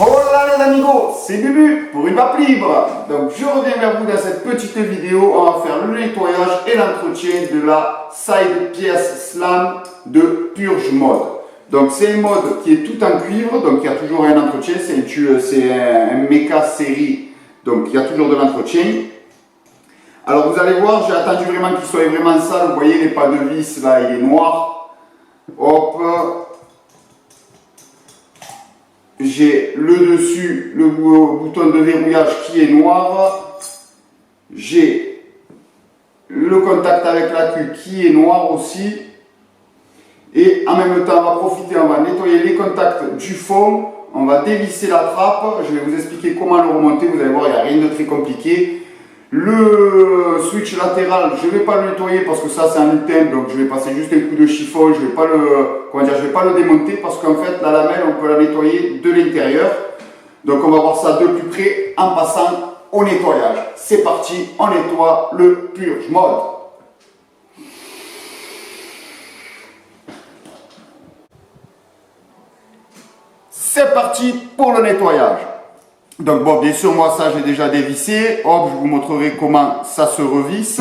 Hola les amigos, c'est Bubu pour une vape libre. Donc je reviens vers vous dans cette petite vidéo. On va faire le nettoyage et l'entretien de la Side Pièce Slam de Purge Mode. Donc c'est un mode qui est tout en cuivre, donc il y a toujours un entretien, c'est un méca série, donc il y a toujours de l'entretien. Alors vous allez voir, j'ai attendu vraiment qu'il soit vraiment sale, vous voyez les pas de vis là, il est noir. Hop. J'ai le dessus, le bouton de verrouillage qui est noir. J'ai le contact avec la queue qui est noir aussi. Et en même temps, on va profiter, on va nettoyer les contacts du fond. On va dévisser la trappe. Je vais vous expliquer comment le remonter. Vous allez voir, il n'y a rien de très compliqué. Le switch latéral, je ne vais pas le nettoyer parce que ça c'est un item, donc je vais passer juste un coup de chiffon, je ne vais pas le démonter parce qu'en fait la lamelle on peut la nettoyer de l'intérieur. Donc on va voir ça de plus près en passant au nettoyage. C'est parti, on nettoie le Purge Mode. C'est parti pour le nettoyage. Donc bon, bien sûr, moi ça j'ai déjà dévissé. Hop, je vous montrerai comment ça se revisse.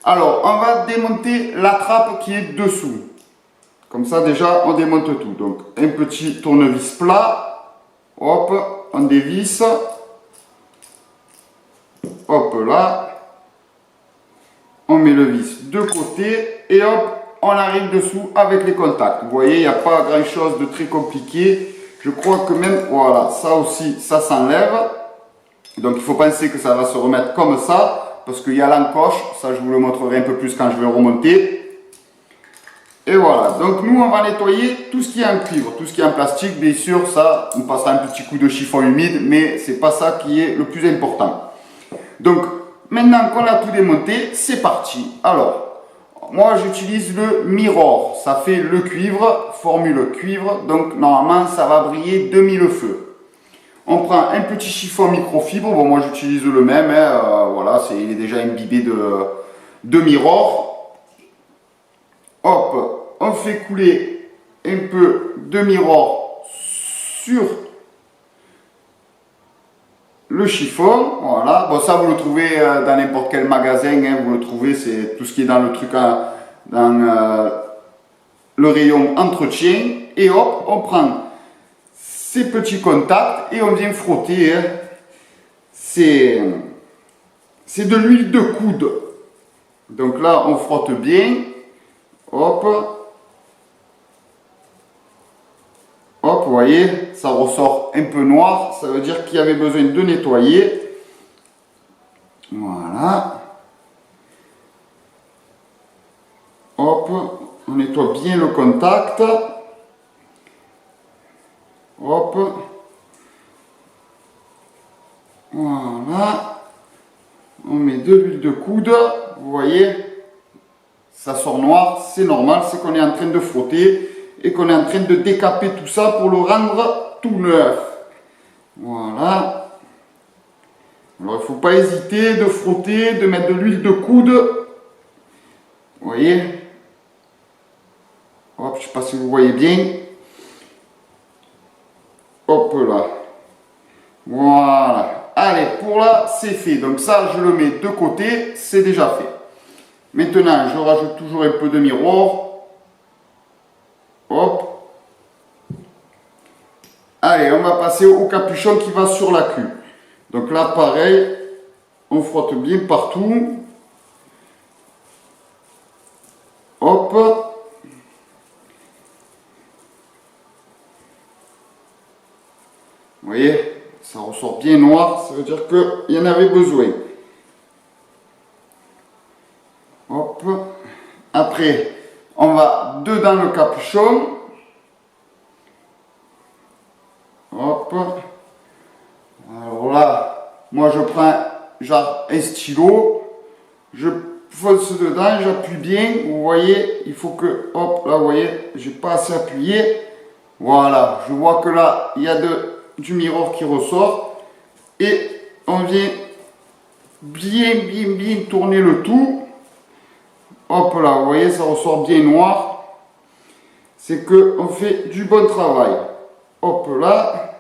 Alors, on va démonter la trappe qui est dessous. Comme ça déjà, on démonte tout. Donc, un petit tournevis plat. Hop, on dévisse. Hop là. On met le vis de côté. Et hop, on arrive dessous avec les contacts. Vous voyez, il n'y a pas grand chose de très compliqué. Je crois que même, voilà, ça aussi, ça s'enlève. Donc il faut penser que ça va se remettre comme ça, parce qu'il y a l'encoche, ça je vous le montrerai un peu plus quand je vais remonter. Et voilà, donc nous on va nettoyer tout ce qui est en cuivre, tout ce qui est en plastique, bien sûr, ça, on passera un petit coup de chiffon humide, mais c'est pas ça qui est le plus important. Donc, maintenant qu'on a tout démonté, c'est parti. Alors, moi j'utilise le Mirror, ça fait le cuivre, formule cuivre, donc normalement ça va briller de mille feux. On prend un petit chiffon microfibre, bon moi j'utilise le même, voilà, il est déjà imbibé de Mirror. Hop, on fait couler un peu de Mirror sur le chiffon, voilà, bon ça vous le trouvez dans n'importe quel magasin, hein, vous le trouvez, c'est tout ce qui est dans le truc, dans le rayon entretien, et hop, on prend ces petits contacts et on vient frotter, hein. C'est de l'huile de coude, donc là on frotte bien, hop, hop, vous voyez, ça ressort un peu noir, ça veut dire qu'il y avait besoin de nettoyer. Voilà. Hop, on nettoie bien le contact. Hop. Voilà. On met de l'huile de coude, vous voyez, ça sort noir, c'est normal, c'est qu'on est en train de frotter et qu'on est en train de décaper tout ça pour le rendre tout neuf. Voilà. Alors il ne faut pas hésiter de frotter, de mettre de l'huile de coude. Vous voyez. Hop, je ne sais pas si vous voyez bien. Hop là. Voilà. Allez, pour là, c'est fait. Donc ça, je le mets de côté, c'est déjà fait. Maintenant, je rajoute toujours un peu de miroir. Hop. Allez, on va passer au capuchon qui va sur la queue. Donc là, pareil, on frotte bien partout. Hop. Vous voyez, ça ressort bien noir, ça veut dire qu'il y en avait besoin. Hop. Après, on va dedans le capuchon. Hop. Alors là, moi je prends genre un stylo, je fonce dedans, j'appuie bien, vous voyez, il faut que, hop, là vous voyez, j'ai pas assez appuyé. Voilà, je vois que là, il y a du miroir qui ressort et on vient bien tourner le tout. Hop là, vous voyez, ça ressort bien noir. C'est que on fait du bon travail. Hop là.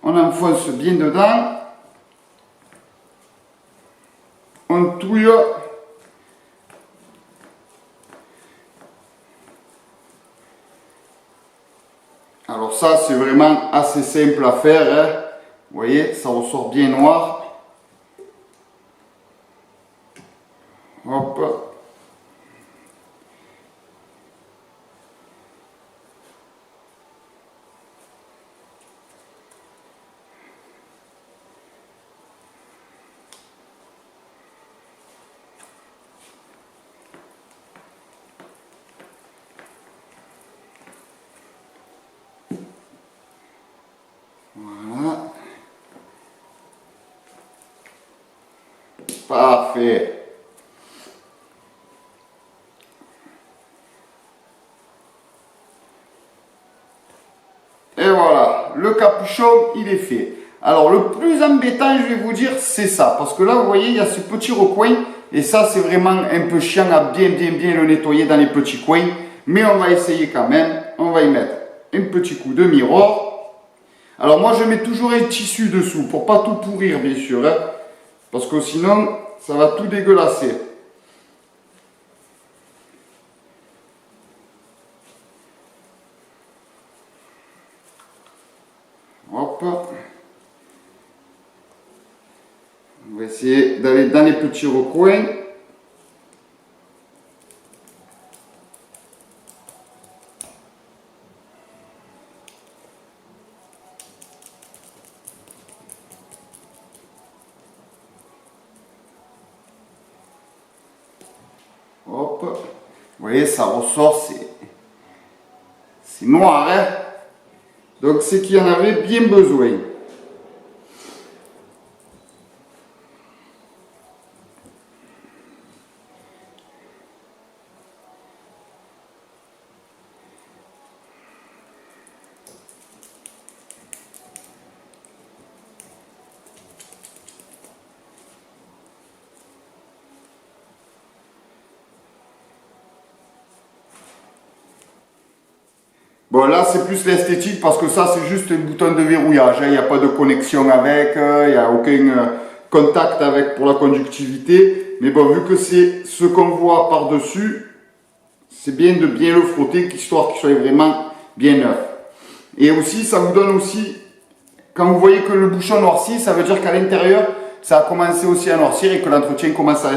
On enfonce bien dedans. On touille. Alors ça, c'est vraiment assez simple à faire, hein. Vous voyez, ça ressort bien noir. Hop. Voilà. Parfait. Et voilà, le capuchon, il est fait. Alors, le plus embêtant, je vais vous dire, c'est ça. Parce que là, vous voyez, il y a ce petit recoin. Et ça, c'est vraiment un peu chiant à bien le nettoyer dans les petits coins. Mais on va essayer quand même. On va y mettre un petit coup de miroir. Alors, moi, je mets toujours un tissu dessous pour pas tout pourrir, bien sûr. Hein, parce que sinon, ça va tout dégueulasser. Hop. On va essayer d'aller dans les petits recoins. Hop. Vous voyez, ça ressort, c'est noir, hein? Donc c'est qu'il y en avait bien besoin. Bon, là, c'est plus l'esthétique parce que ça, c'est juste un bouton de verrouillage. Il n'y a pas de connexion avec, il n'y a aucun contact avec pour la conductivité. Mais bon, vu que c'est ce qu'on voit par-dessus, c'est bien de bien le frotter, histoire qu'il soit vraiment bien neuf. Et aussi, ça vous donne aussi, quand vous voyez que le bouchon noircit, ça veut dire qu'à l'intérieur, ça a commencé aussi à noircir et que l'entretien commence à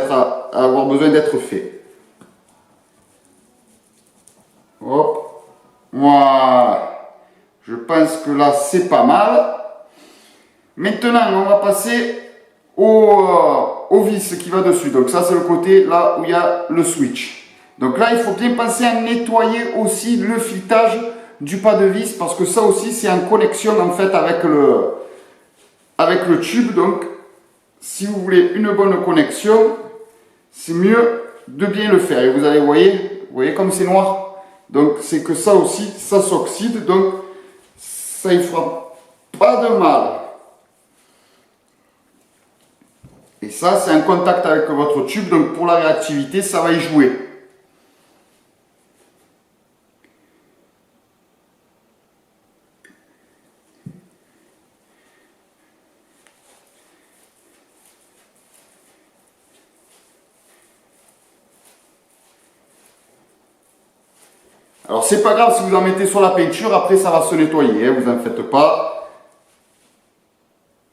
avoir besoin d'être fait. Hop. Voilà, je pense que là c'est pas mal. Maintenant on va passer au vis qui va dessus. Donc ça c'est le côté là où il y a le switch. Donc là il faut bien penser à nettoyer aussi le filetage du pas de vis parce que ça aussi c'est en connexion en fait avec le tube. Donc si vous voulez une bonne connexion, c'est mieux de bien le faire. Et vous allez vous voyez comme c'est noir. Donc c'est que ça aussi, ça s'oxyde, donc ça ne fera pas de mal. Et ça c'est en contact avec votre tube, donc pour la réactivité, ça va y jouer. Alors c'est pas grave si vous en mettez sur la peinture, après ça va se nettoyer, hein, vous en faites pas.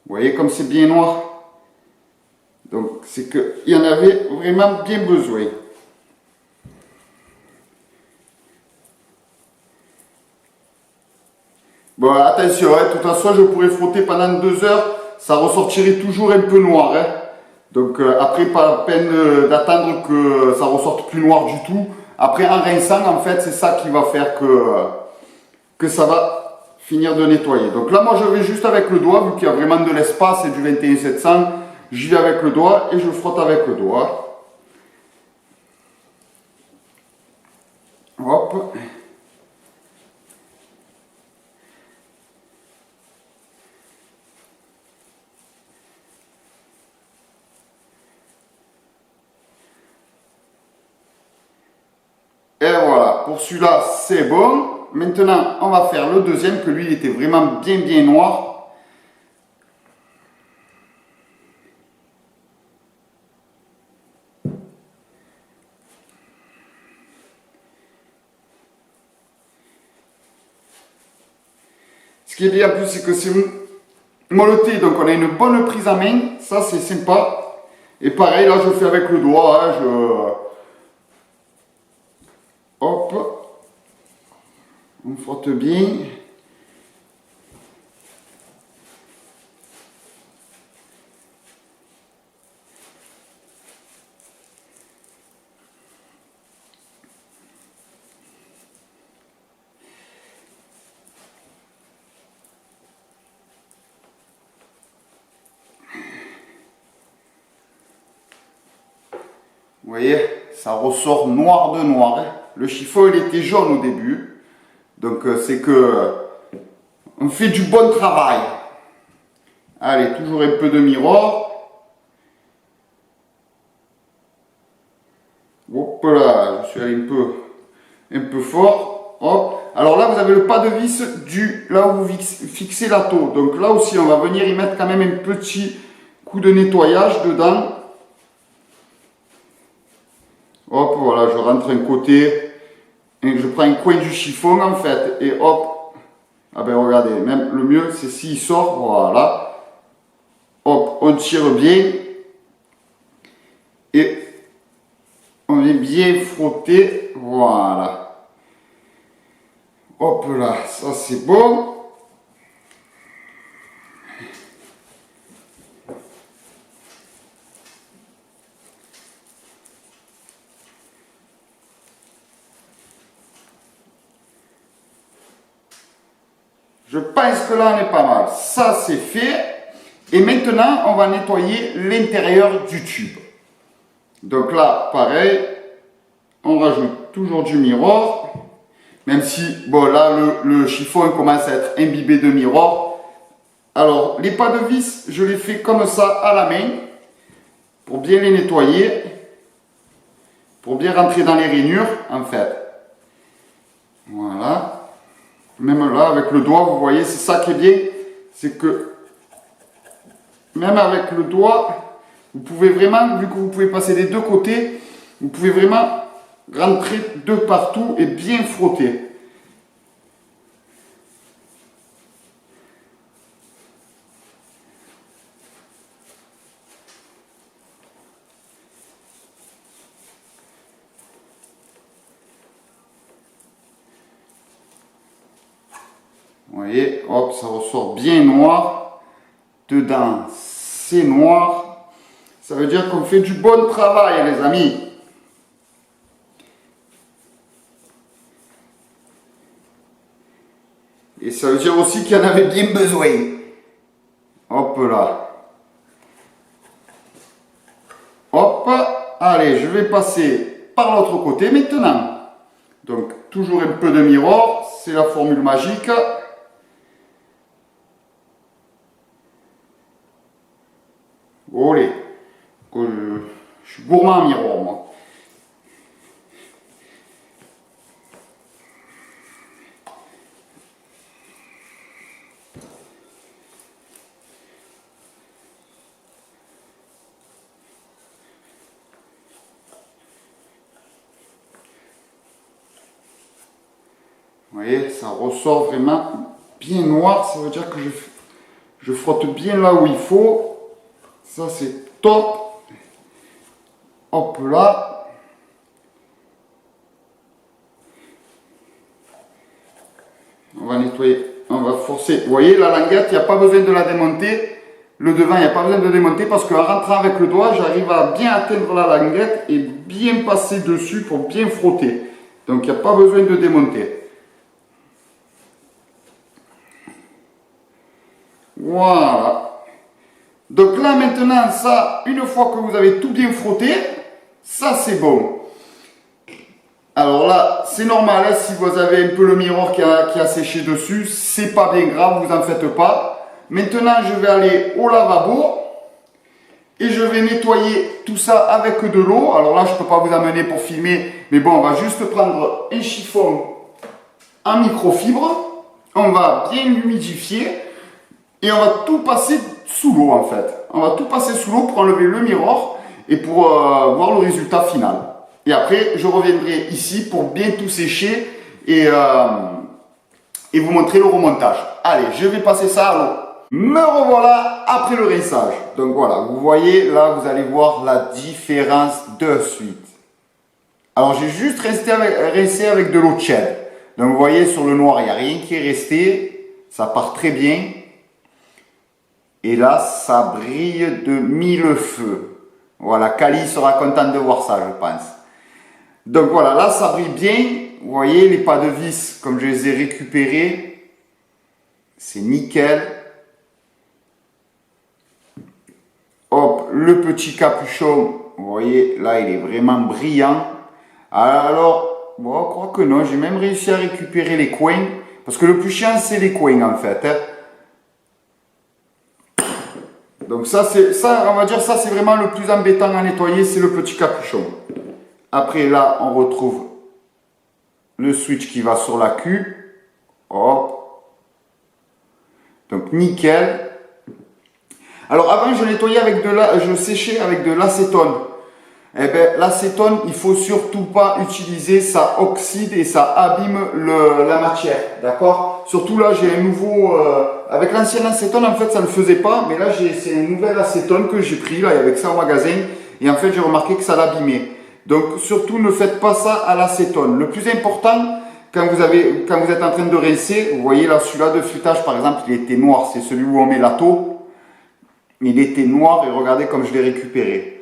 Vous voyez comme c'est bien noir. Donc c'est qu'il y en avait vraiment bien besoin. Bon attention, hein, de toute façon je pourrais frotter pendant 2 heures, ça ressortirait toujours un peu noir. Hein. Donc après pas la peine d'attendre que ça ressorte plus noir du tout. Après en rinçant en fait c'est ça qui va faire que ça va finir de nettoyer. Donc là moi je vais juste avec le doigt, vu qu'il y a vraiment de l'espace et du 21700, j'y vais avec le doigt et je frotte avec le doigt. Hop. Et voilà, pour celui-là c'est bon. Maintenant on va faire le deuxième, que lui il était vraiment bien noir. qui est bien en plus, c'est que c'est molleté, donc on a une bonne prise en main, ça c'est sympa. Et pareil, là je fais avec le doigt, hein, hop, on frotte bien. Vous voyez, ça ressort noir de noir. Hein. Le chiffon, il était jaune au début. Donc, c'est que on fait du bon travail. Allez, toujours un peu de miroir. Hop là, je suis allé un peu fort. Hop. Alors là, vous avez le pas de vis là où vous fixez la taux. Donc là aussi, on va venir y mettre quand même un petit coup de nettoyage dedans. Hop, voilà, je rentre un côté, et je prends un coin du chiffon en fait, et hop, ah ben regardez, même le mieux c'est s'il sort, voilà, hop, on tire bien, et on vient bien frotter, voilà, hop là, ça c'est bon. Je pense que là on est pas mal. Ça c'est fait. Et maintenant on va nettoyer l'intérieur du tube. Donc là pareil, on rajoute toujours du miroir. Même si, bon là le chiffon commence à être imbibé de miroir. Alors les pas de vis, je les fais comme ça à la main. Pour bien les nettoyer. Pour bien rentrer dans les rainures en fait. Voilà. Même là, avec le doigt, vous voyez, c'est ça qui est bien. C'est que, même avec le doigt, vous pouvez vraiment, vu que vous pouvez passer des deux côtés, vous pouvez vraiment rentrer de partout et bien frotter. Vous voyez, hop, ça ressort bien noir. Dedans, c'est noir. Ça veut dire qu'on fait du bon travail, les amis. Et ça veut dire aussi qu'il y en avait bien besoin. Hop là. Hop. Allez, je vais passer par l'autre côté maintenant. Donc, toujours un peu de miroir. C'est la formule magique. Olé, je suis gourmand en miroir, moi. Vous voyez, ça ressort vraiment bien noir. Ça veut dire que je frotte bien là où il faut. Ça, c'est top. Hop là. On va nettoyer, on va forcer. Vous voyez, la languette, il n'y a pas besoin de la démonter. Le devant, il n'y a pas besoin de démonter parce qu'en rentrant avec le doigt, j'arrive à bien atteindre la languette et bien passer dessus pour bien frotter. Donc, il n'y a pas besoin de démonter. Voilà. Donc là maintenant, ça, une fois que vous avez tout bien frotté, ça c'est bon. Alors là, c'est normal, hein, si vous avez un peu le miroir qui a séché dessus, c'est pas bien grave, vous en faites pas. Maintenant, je vais aller au lavabo et je vais nettoyer tout ça avec de l'eau. Alors là, je ne peux pas vous amener pour filmer, mais bon, on va juste prendre un chiffon en microfibre, on va bien l'humidifier et on va tout passer sous l'eau en fait. On va tout passer sous l'eau pour enlever le miroir et pour voir le résultat final. Et après, je reviendrai ici pour bien tout sécher et et vous montrer le remontage. Allez, je vais passer ça à l'eau. Me revoilà après le rinçage. Donc voilà, vous voyez, là, vous allez voir la différence de suite. Alors, j'ai juste rincé avec de l'eau tiède. Donc, vous voyez, sur le noir, il n'y a rien qui est resté. Ça part très bien. Et là, ça brille de mille feux. Voilà, Kali sera content de voir ça, je pense. Donc voilà, là, ça brille bien. Vous voyez, les pas de vis, comme je les ai récupérés, c'est nickel. Hop, le petit capuchon, vous voyez, là, il est vraiment brillant. Alors, bon, je crois que non, j'ai même réussi à récupérer les coins. Parce que le plus chiant, c'est les coins, en fait. Hein. Donc ça, on va dire, ça, c'est vraiment le plus embêtant à nettoyer, c'est le petit capuchon. Après, là, on retrouve le switch qui va sur la queue. Hop. Donc, nickel. Alors, avant, je nettoyais avec je séchais avec de l'acétone. Eh bien, l'acétone, il faut surtout pas utiliser, ça oxyde et ça abîme la matière, d'accord? Surtout là, j'ai un nouveau, avec l'ancien acétone, en fait, ça ne le faisait pas, mais là, c'est un nouvel acétone que j'ai pris, là, avec ça au magasin, et en fait, j'ai remarqué que ça l'abîmait. Donc, surtout, ne faites pas ça à l'acétone. Le plus important, quand vous êtes en train de rincer, vous voyez là, celui-là de fûtage, par exemple, il était noir, c'est celui où on met la taupe. Il était noir, et regardez comme je l'ai récupéré.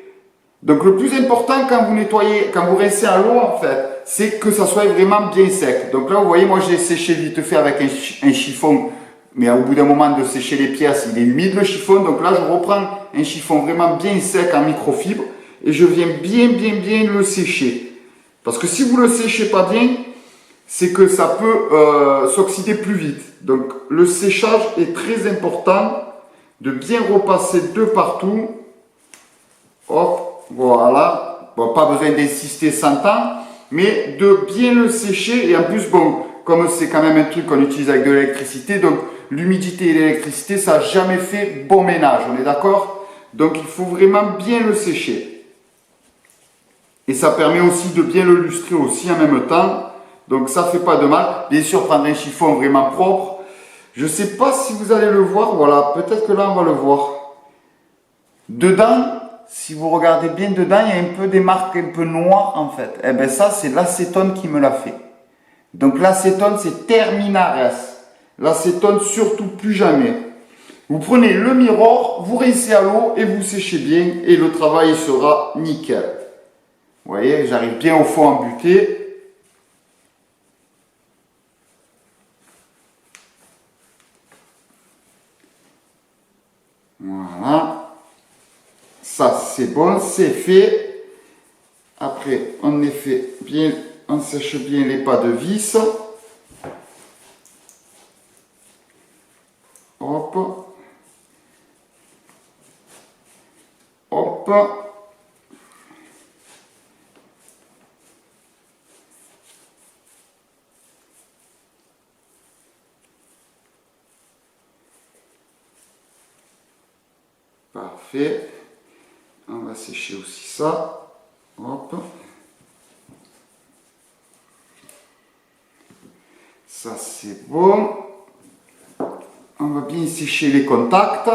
Donc le plus important quand vous nettoyez, quand vous rincez à l'eau en fait, c'est que ça soit vraiment bien sec. Donc là vous voyez, moi j'ai séché vite fait avec un chiffon, mais au bout d'un moment de sécher les pièces, il est humide le chiffon. Donc là je reprends un chiffon vraiment bien sec en microfibre et je viens bien le sécher. Parce que si vous le séchez pas bien, c'est que ça peut s'oxyder plus vite. Donc le séchage est très important, de bien repasser de partout. Hop. Voilà, bon, pas besoin d'insister 100 ans, mais de bien le sécher. Et en plus, bon, comme c'est quand même un truc qu'on utilise avec de l'électricité, donc l'humidité et l'électricité, ça n'a jamais fait bon ménage, on est d'accord? Donc il faut vraiment bien le sécher. Et ça permet aussi de bien le lustrer aussi en même temps. Donc ça fait pas de mal. Bien sûr, prendre un chiffon vraiment propre. Je ne sais pas si vous allez le voir, voilà, peut-être que là on va le voir. Dedans, si vous regardez bien dedans, il y a un peu des marques un peu noires en fait. Et bien ça, c'est l'acétone qui me l'a fait. Donc l'acétone, c'est terminares. L'acétone, surtout plus jamais. Vous prenez le miroir, vous rincez à l'eau et vous séchez bien et le travail sera nickel. Vous voyez, j'arrive bien au fond en butée. Voilà. Ça, c'est bon, c'est fait. Après, on sèche bien les pas de vis. Hop. Hop. Parfait. On va sécher aussi ça. Hop. Ça, c'est bon. On va bien sécher les contacts.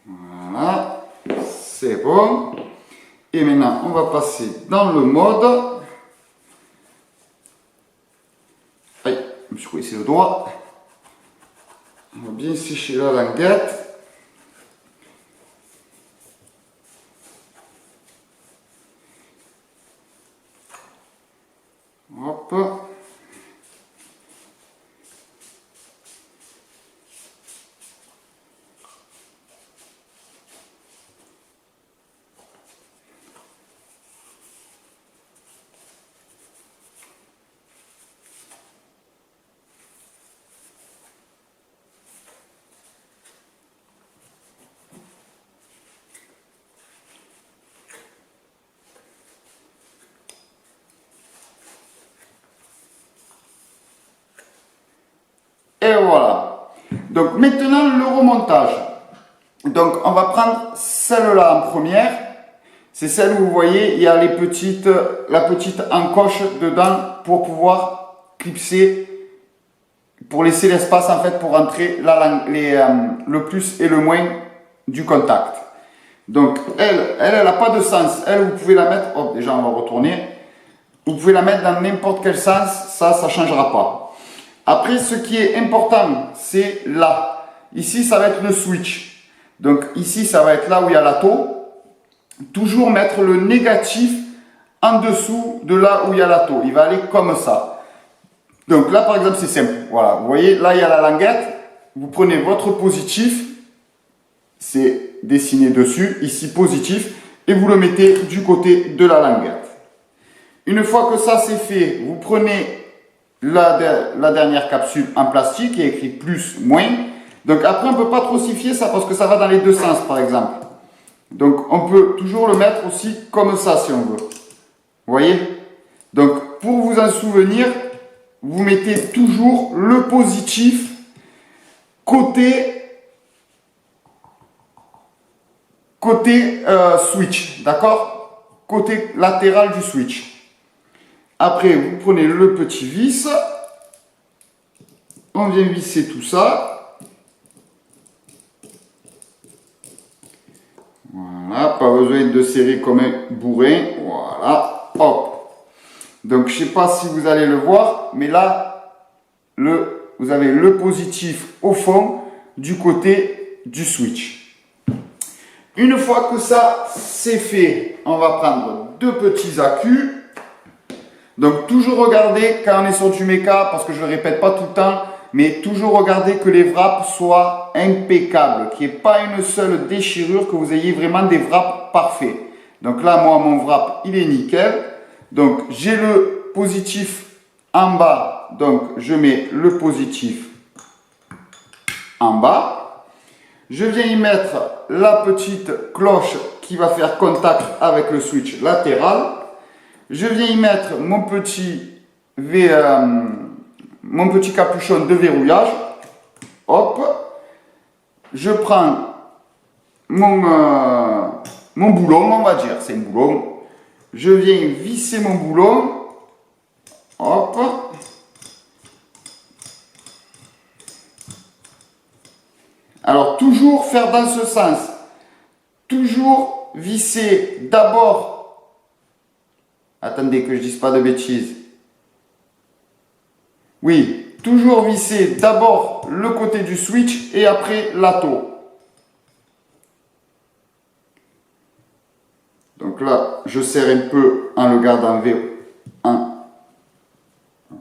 Voilà. C'est bon. Et maintenant, on va passer dans le mode. Aïe, je me suis coincé le doigt. On va bien sécher la languette. Hop. Et voilà. Donc maintenant le remontage. Donc on va prendre celle-là en première. C'est celle où vous voyez, il y a la petite encoche dedans pour pouvoir clipser, pour laisser l'espace en fait pour rentrer le plus et le moins du contact. Donc elle n'a pas de sens. Elle, vous pouvez la mettre, hop, déjà on va retourner. Vous pouvez la mettre dans n'importe quel sens, ça ne changera pas. Après, ce qui est important, c'est là. Ici, ça va être le switch. Donc ici, ça va être là où il y a la taux. Toujours mettre le négatif en dessous de là où il y a la taux. Il va aller comme ça. Donc là, par exemple, c'est simple. Voilà, vous voyez, là, il y a la languette. Vous prenez votre positif. C'est dessiné dessus. Ici, positif. Et vous le mettez du côté de la languette. Une fois que ça, c'est fait, vous prenez la dernière capsule en plastique qui est écrit plus, moins. Donc après, on ne peut pas trop s'y fier ça parce que ça va dans les deux sens, par exemple. Donc, on peut toujours le mettre aussi comme ça, si on veut. Vous voyez? Donc, pour vous en souvenir, vous mettez toujours le positif côté switch, d'accord? Côté latéral du switch. Après, vous prenez le petit vis. On vient visser tout ça. Voilà, pas besoin de serrer comme un bourrin. Voilà, hop. Donc, je ne sais pas si vous allez le voir, mais là, vous avez le positif au fond du côté du switch. Une fois que ça, c'est fait, on va prendre deux petits accus. Donc, toujours regarder quand on est sur du méca, parce que je ne le répète pas tout le temps, mais toujours regarder que les wraps soient impeccables, qu'il n'y ait pas une seule déchirure, que vous ayez vraiment des wraps parfaits. Donc là, moi, mon wrap, il est nickel. Donc, j'ai le positif en bas, donc je mets le positif en bas. Je viens y mettre la petite cloche qui va faire contact avec le switch latéral. Je viens y mettre mon petit capuchon de verrouillage. Hop. Je prends mon boulon, on va dire. C'est un boulon. Je viens visser mon boulon. Hop. Alors, toujours faire dans ce sens. Toujours visser d'abord. Attendez que je ne dise pas de bêtises. Oui, toujours visser d'abord le côté du switch et après la taux. Donc là, je serre un peu en le gardant vers 1.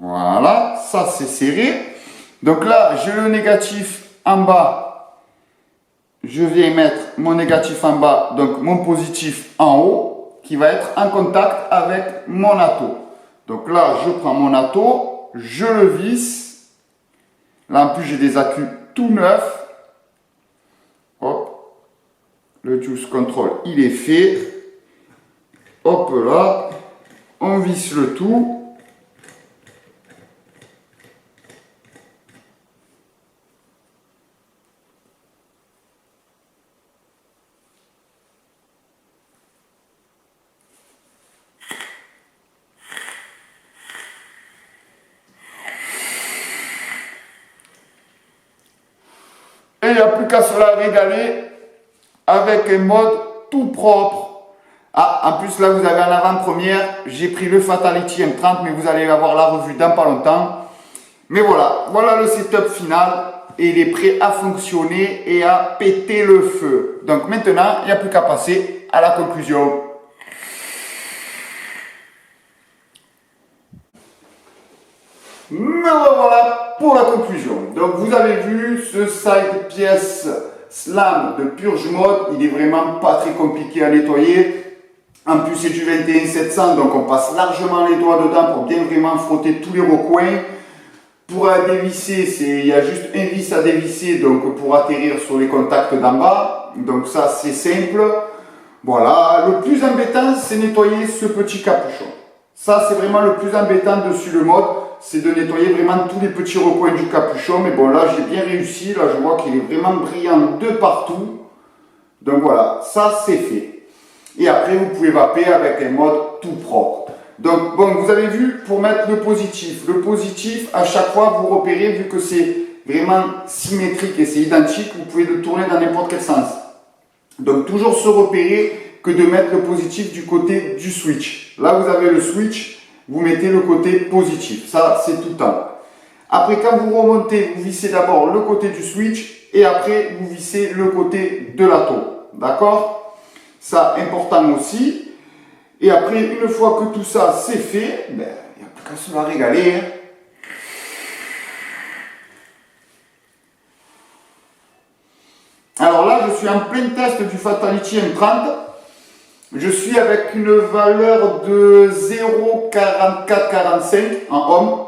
Voilà, ça c'est serré. Donc là, j'ai le négatif en bas. Je viens mettre mon négatif en bas, donc mon positif en haut, qui va être en contact avec mon atto. Donc là, je prends mon atto, je le visse. Là, en plus, j'ai des accus tout neufs. Hop. Le juice control, il est fait. Hop là. On visse le tout. Et il n'y a plus qu'à se la régaler avec un mode tout propre. Ah, en plus là vous avez en avant-première, j'ai pris le Fatality M30, mais vous allez avoir la revue dans pas longtemps. Mais voilà, voilà le setup final et il est prêt à fonctionner et à péter le feu. Donc maintenant, il n'y a plus qu'à passer à la conclusion. Me revoilà pour la conclusion. Donc vous avez vu ce side pièce slam de Purge Mode, il est vraiment pas très compliqué à nettoyer. En plus c'est du 21700, donc on passe largement les doigts dedans pour bien vraiment frotter tous les recoins. Pour la dévisser, il y a juste un vis à dévisser donc pour atterrir sur les contacts d'en bas. Donc ça c'est simple. Voilà, le plus embêtant c'est nettoyer ce petit capuchon. Ça c'est vraiment le plus embêtant dessus le mode. c'est de nettoyer vraiment tous les petits recoins du capuchon. Mais bon, là, j'ai bien réussi. Là, je vois qu'il est vraiment brillant de partout. Donc voilà, ça, c'est fait. Et après, vous pouvez vaper avec un mode tout propre. Donc, bon, vous avez vu, pour mettre le positif, à chaque fois, vous repérez, vu que c'est vraiment symétrique et c'est identique, vous pouvez le tourner dans n'importe quel sens. Donc, toujours se repérer que de mettre le positif du côté du switch. Là, vous avez le switch, vous mettez le côté positif. Ça, c'est tout le temps. Après, quand vous remontez, vous vissez d'abord le côté du switch et après, vous vissez le côté de la taux. D'accord? Ça, important aussi. Et après, une fois que tout ça c'est fait, ben, il n'y a plus qu'à se la régaler. Hein. Alors là, je suis en plein test du Fatality M30. Je suis avec une valeur de 0,4445 en ohm.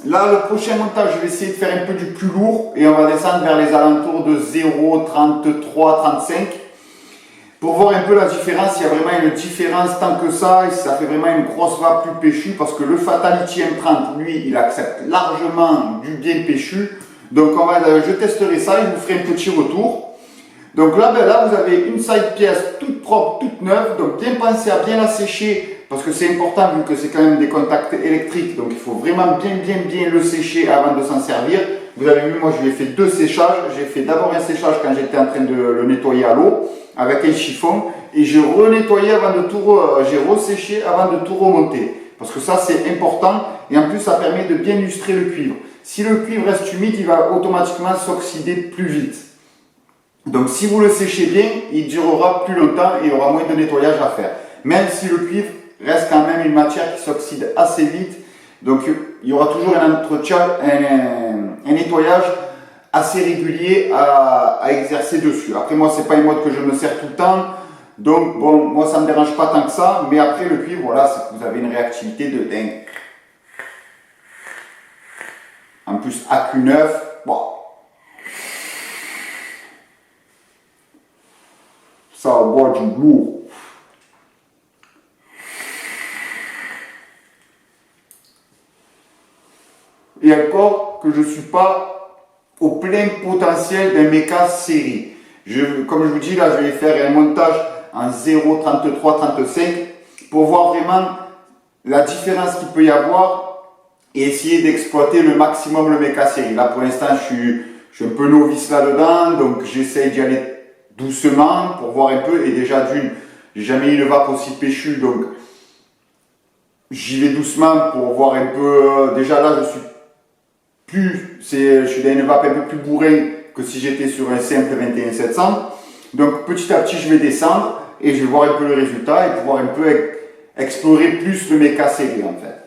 Là, le prochain montage, je vais essayer de faire un peu du plus lourd et on va descendre vers les alentours de 0,33-35 pour voir un peu la différence. Il y a vraiment une différence tant que ça et ça fait vraiment une grosse vape plus péchue parce que le Fatality M30, lui, il accepte largement du bien péchu. Donc, je testerai ça et je vous ferai un petit retour. Donc là, vous avez une side pièce toute propre, toute neuve. Donc, bien pensez à bien la sécher parce que c'est important vu que c'est quand même des contacts électriques. Donc, il faut vraiment bien le sécher avant de s'en servir. Vous avez vu, moi, je lui ai fait 2 séchages. J'ai fait d'abord un séchage quand j'étais en train de le nettoyer à l'eau avec un chiffon. Et j'ai renettoyé avant de tout, j'ai resséché avant de tout remonter. Parce que ça, c'est important. Et en plus, ça permet de bien lustrer le cuivre. Si le cuivre reste humide, il va automatiquement s'oxyder plus vite. Donc si vous le séchez bien, il durera plus longtemps et il y aura moins de nettoyage à faire. Même si le cuivre reste quand même une matière qui s'oxyde assez vite. Donc il y aura toujours un entretien, un nettoyage assez régulier à exercer dessus. Après moi, c'est pas une mode que je me sers tout le temps. Donc bon, moi ça me dérange pas tant que ça. Mais après le cuivre, voilà, c'est que vous avez une réactivité de dingue. En plus, AQ9, bon. Ça va boire du lourd. Et encore que je ne suis pas au plein potentiel d'un méca série. Comme je vous dis, là, je vais faire un montage en 0,33-35 pour voir vraiment la différence qu'il peut y avoir et essayer d'exploiter le maximum le méca série. Là, pour l'instant, je suis un peu novice là-dedans, donc j'essaie d'y aller doucement pour voir un peu. Et déjà, d'une, j'ai jamais eu une vape aussi péchue, donc j'y vais doucement pour voir un peu. Déjà là, je suis dans une vape un peu plus bourrin que si j'étais sur un simple 21700. Donc petit à petit, je vais descendre et je vais voir un peu le résultat et pouvoir un peu explorer plus le méca série en fait.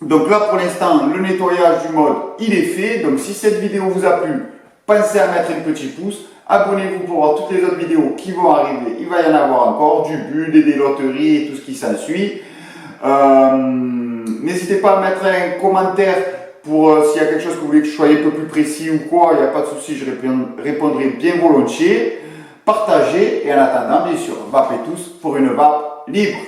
Donc là, pour l'instant, le nettoyage du mode, il est fait. Donc si cette vidéo vous a plu, pensez à mettre un petit pouce. Abonnez-vous pour voir toutes les autres vidéos qui vont arriver. Il va y en avoir encore, du bulle, des loteries et tout ce qui s'ensuit. N'hésitez pas à mettre un commentaire pour s'il y a quelque chose que vous voulez que je sois un peu plus précis ou quoi. Il n'y a pas de souci, je répondrai bien volontiers. Partagez et en attendant, bien sûr, vapez tous pour une vape libre.